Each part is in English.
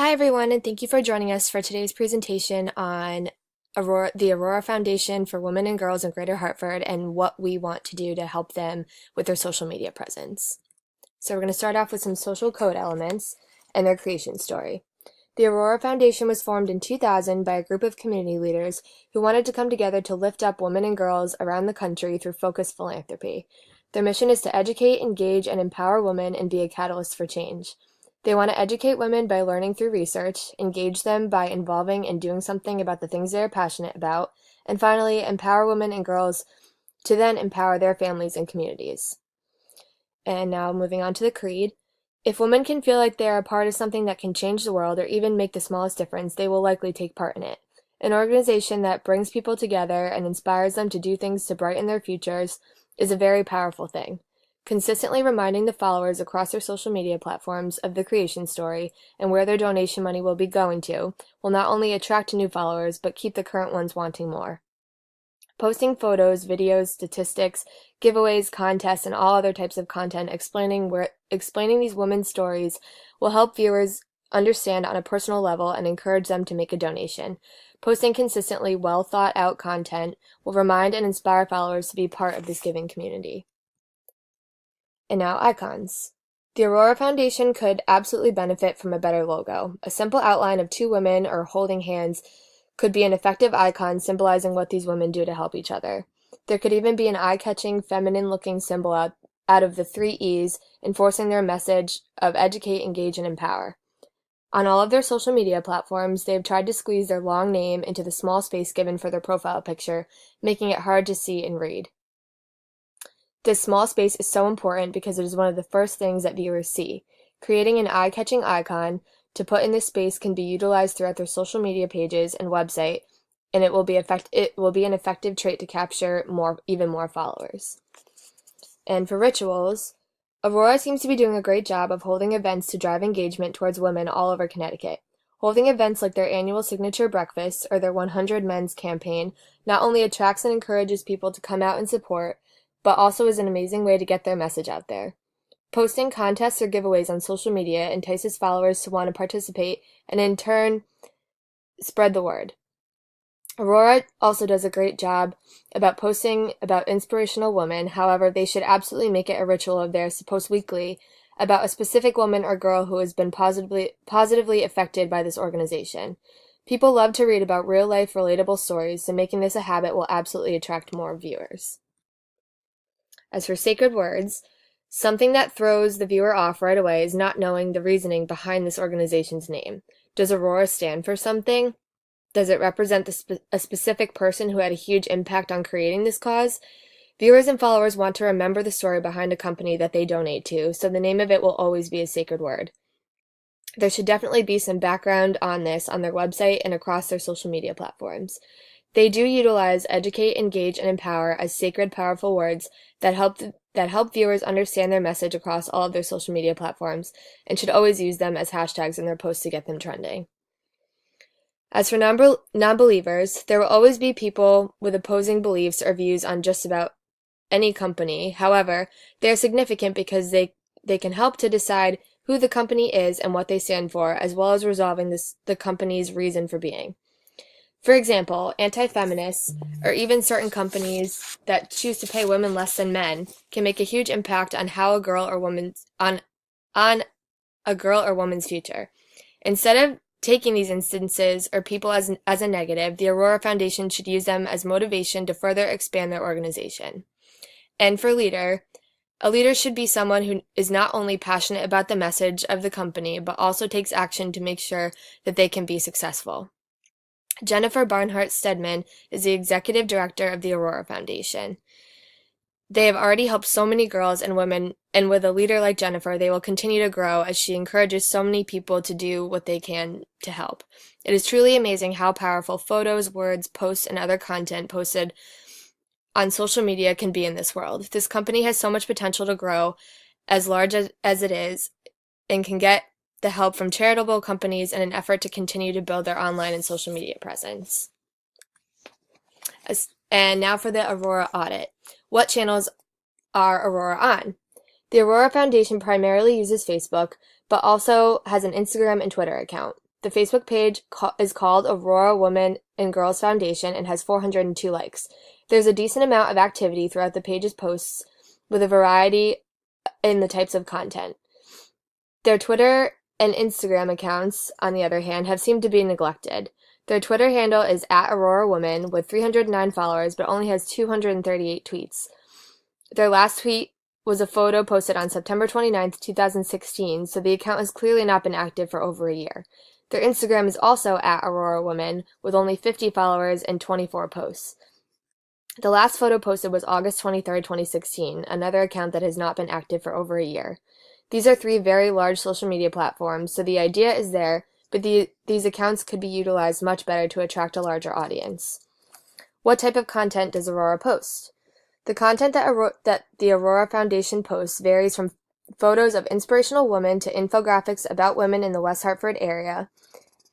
Hi everyone, and thank you for joining us for today's presentation on the Aurora Foundation for Women and Girls in Greater Hartford and what we want to do to help them with their social media presence. So we're going to start off with some social code elements and their creation story. The Aurora Foundation was formed in 2000 by a group of community leaders who wanted to come together to lift up women and girls around the country through focused philanthropy. Their mission is to educate, engage, and empower women and be a catalyst for change. They want to educate women by learning through research, engage them by involving and doing something about the things they are passionate about, and finally, empower women and girls to then empower their families and communities. And now moving on to the creed. If women can feel like they are a part of something that can change the world or even make the smallest difference, they will likely take part in it. An organization that brings people together and inspires them to do things to brighten their futures is a very powerful thing. Consistently reminding the followers across their social media platforms of the creation story and where their donation money will be going to will not only attract new followers, but keep the current ones wanting more. Posting photos, videos, statistics, giveaways, contests, and all other types of content explaining these women's stories will help viewers understand on a personal level and encourage them to make a donation. Posting consistently well thought out content will remind and inspire followers to be part of this giving community. And now icons. The Aurora Foundation could absolutely benefit from a better logo. A simple outline of two women or holding hands could be an effective icon symbolizing what these women do to help each other. There could even be an eye-catching, feminine-looking symbol out of the 3 E's, enforcing their message of educate, engage, and empower. On all of their social media platforms, they have tried to squeeze their long name into the small space given for their profile picture, making it hard to see and read. This small space is so important because it is one of the first things that viewers see. Creating an eye-catching icon to put in this space can be utilized throughout their social media pages and website, and it will be an effective trait to capture even more followers. And for rituals, Aurora seems to be doing a great job of holding events to drive engagement towards women all over Connecticut. Holding events like their annual signature breakfast or their 100 Men's campaign not only attracts and encourages people to come out and support, but also is an amazing way to get their message out there. Posting contests or giveaways on social media entices followers to want to participate and in turn spread the word. Aurora also does a great job about posting about inspirational women. However, they should absolutely make it a ritual of theirs to post weekly about a specific woman or girl who has been positively affected by this organization. People love to read about real-life relatable stories, so making this a habit will absolutely attract more viewers. As for sacred words, something that throws the viewer off right away is not knowing the reasoning behind this organization's name. Does Aurora stand for something? Does it represent a specific person who had a huge impact on creating this cause? Viewers and followers want to remember the story behind a company that they donate to, so the name of it will always be a sacred word. There should definitely be some background on this on their website and across their social media platforms. They do utilize educate, engage, and empower as sacred, powerful words that help viewers understand their message across all of their social media platforms and should always use them as hashtags in their posts to get them trending. As for non-believers, there will always be people with opposing beliefs or views on just about any company. However, they are significant because they can help to decide who the company is and what they stand for, as well as resolving the company's reason for being. For example, anti-feminists, or even certain companies that choose to pay women less than men, can make a huge impact on how a girl or woman's future. Instead of taking these instances or people as a negative, the Aurora Foundation should use them as motivation to further expand their organization. And for a leader should be someone who is not only passionate about the message of the company, but also takes action to make sure that they can be successful. Jennifer Barnhart Stedman is the executive director of the Aurora Foundation. They have already helped so many girls and women, and with a leader like Jennifer, they will continue to grow as she encourages so many people to do what they can to help. It is truly amazing how powerful photos, words, posts, and other content posted on social media can be in this world. This company has so much potential to grow as large as it is and can get the help from charitable companies in an effort to continue to build their online and social media presence. And now for the Aurora audit. What channels are Aurora on? The Aurora Foundation primarily uses Facebook, but also has an Instagram and Twitter account. The Facebook page is called Aurora Women and Girls Foundation and has 402 likes. There's a decent amount of activity throughout the page's posts with a variety in the types of content. Their Twitter and Instagram accounts, on the other hand, have seemed to be neglected. Their Twitter handle is @AuroraWoman with 309 followers, but only has 238 tweets. Their last tweet was a photo posted on September 29th, 2016, so the account has clearly not been active for over a year. Their Instagram is also @AuroraWoman with only 50 followers and 24 posts. The last photo posted was August 23rd, 2016, another account that has not been active for over a year. These are 3 very large social media platforms, so the idea is there, but these accounts could be utilized much better to attract a larger audience. What type of content does Aurora post? The content that the Aurora Foundation posts varies from photos of inspirational women to infographics about women in the West Hartford area,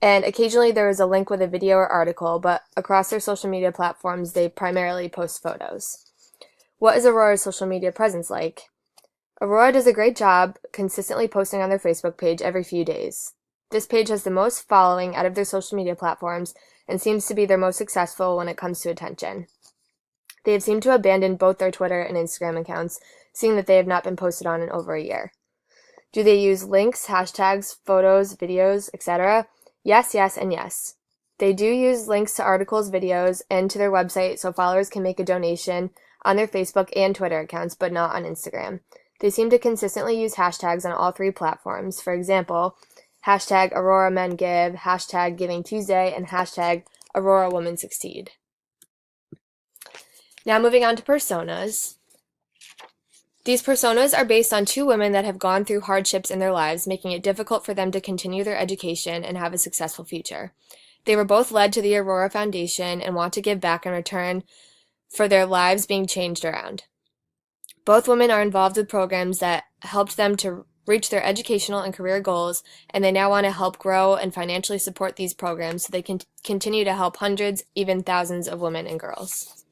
and occasionally there is a link with a video or article, but across their social media platforms, they primarily post photos. What is Aurora's social media presence like? Aurora does a great job consistently posting on their Facebook page every few days. This page has the most following out of their social media platforms and seems to be their most successful when it comes to attention. They have seemed to abandon both their Twitter and Instagram accounts, seeing that they have not been posted on in over a year. Do they use links, hashtags, photos, videos, etc.? Yes, and yes. They do use links to articles, videos, and to their website so followers can make a donation on their Facebook and Twitter accounts, but not on Instagram. They seem to consistently use hashtags on all 3 platforms. For example, hashtag Aurora Men Give, hashtag Giving Tuesday, and hashtag Aurora Women Succeed. Now moving on to personas. These personas are based on 2 women that have gone through hardships in their lives, making it difficult for them to continue their education and have a successful future. They were both led to the Aurora Foundation and want to give back in return for their lives being changed around. Both women are involved with programs that helped them to reach their educational and career goals, and they now want to help grow and financially support these programs so they can continue to help hundreds, even thousands of women and girls.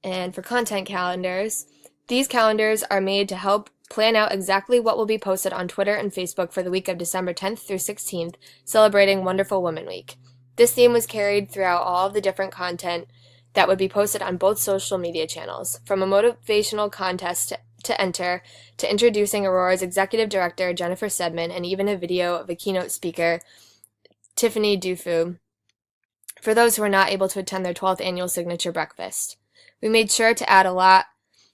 And for content calendars, these calendars are made to help plan out exactly what will be posted on Twitter and Facebook for the week of December 10th through 16th, celebrating Wonderful Women Week. This theme was carried throughout all of the different content that would be posted on both social media channels, from a motivational contest to enter, to introducing Aurora's executive director, Jennifer Stedman, and even a video of a keynote speaker, Tiffany Dufu, for those who were not able to attend their 12th annual signature breakfast. We made sure to add a lot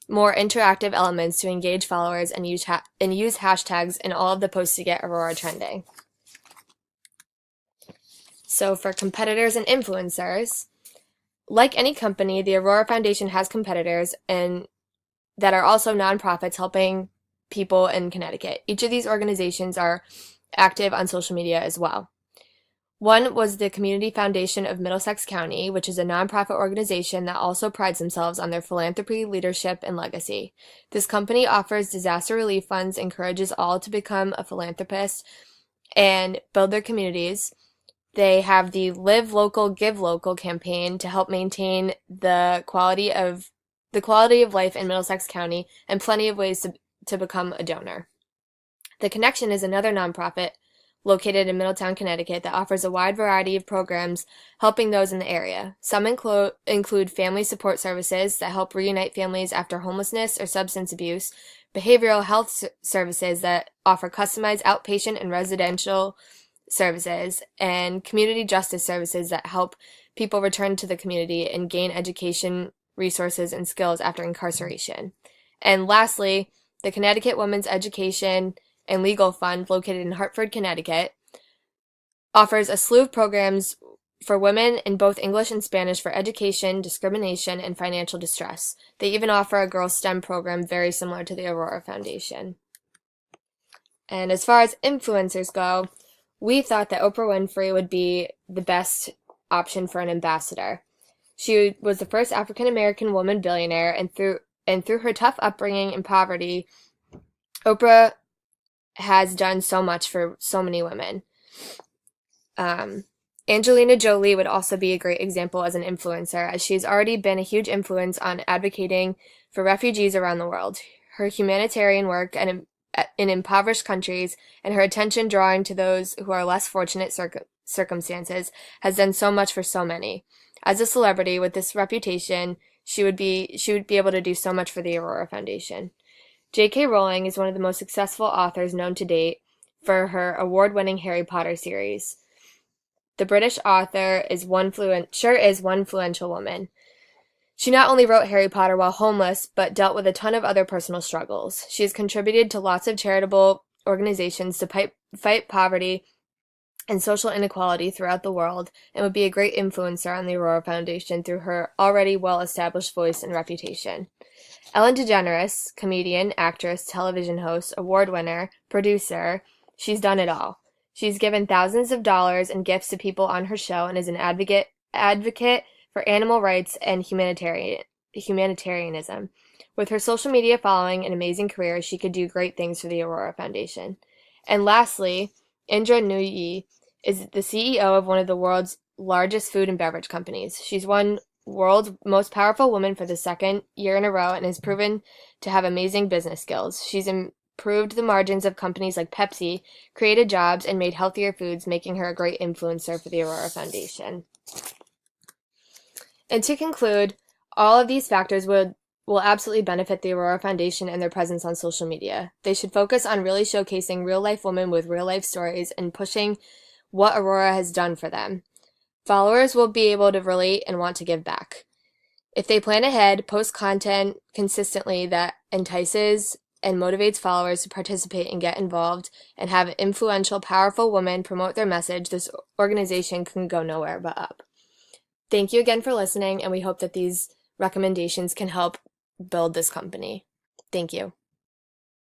more interactive elements to engage followers and use hashtags in all of the posts to get Aurora trending. So for competitors and influencers, like any company, the Aurora Foundation has competitors and that are also nonprofits helping people in Connecticut. Each of these organizations are active on social media as well. One was the Community Foundation of Middlesex County, which is a nonprofit organization that also prides themselves on their philanthropy, leadership, and legacy. This company offers disaster relief funds, encourages all to become a philanthropist, and build their communities. They have the Live Local, Give Local campaign to help maintain the quality of life in Middlesex County, and plenty of ways to become a donor. The Connection is another nonprofit located in Middletown, Connecticut, that offers a wide variety of programs helping those in the area. Some include family support services that help reunite families after homelessness or substance abuse, behavioral health services that offer customized outpatient and residential services, and community justice services that help people return to the community and gain education, resources, and skills after incarceration. And lastly, the Connecticut Women's Education and Legal Fund, located in Hartford, Connecticut, offers a slew of programs for women in both English and Spanish for education, discrimination, and financial distress. They even offer a girls' STEM program very similar to the Aurora Foundation. And as far as influencers go, we thought that Oprah Winfrey would be the best option for an ambassador. She was the first African-American woman billionaire, and through her tough upbringing in poverty, Oprah has done so much for so many women. Angelina Jolie would also be a great example as an influencer, as she's already been a huge influence on advocating for refugees around the world. Her humanitarian work and in impoverished countries, and her attention drawing to those who are less fortunate circumstances has done so much for so many. As a celebrity with this reputation, she would be able to do so much for the Aurora Foundation. J.K. Rowling is one of the most successful authors known to date for her award-winning Harry Potter series. The British author is one influential woman. She not only wrote Harry Potter while homeless, but dealt with a ton of other personal struggles. She has contributed to lots of charitable organizations to fight poverty and social inequality throughout the world, and would be a great influencer on the Aurora Foundation through her already well-established voice and reputation. Ellen DeGeneres, comedian, actress, television host, award winner, producer, she's done it all. She's given thousands of dollars in gifts to people on her show and is an advocate for animal rights and humanitarianism. With her social media following and amazing career, she could do great things for the Aurora Foundation. And lastly, Indra Nooyi is the CEO of one of the world's largest food and beverage companies. She's won World's Most Powerful Woman for the second year in a row and has proven to have amazing business skills. She's improved the margins of companies like Pepsi, created jobs, and made healthier foods, making her a great influencer for the Aurora Foundation. And to conclude, all of these factors will absolutely benefit the Aurora Foundation and their presence on social media. They should focus on really showcasing real-life women with real-life stories and pushing what Aurora has done for them. Followers will be able to relate and want to give back. If they plan ahead, post content consistently that entices and motivates followers to participate and get involved, and have an influential, powerful women promote their message, this organization can go nowhere but up. Thank you again for listening, and we hope that these recommendations can help build this company. Thank you.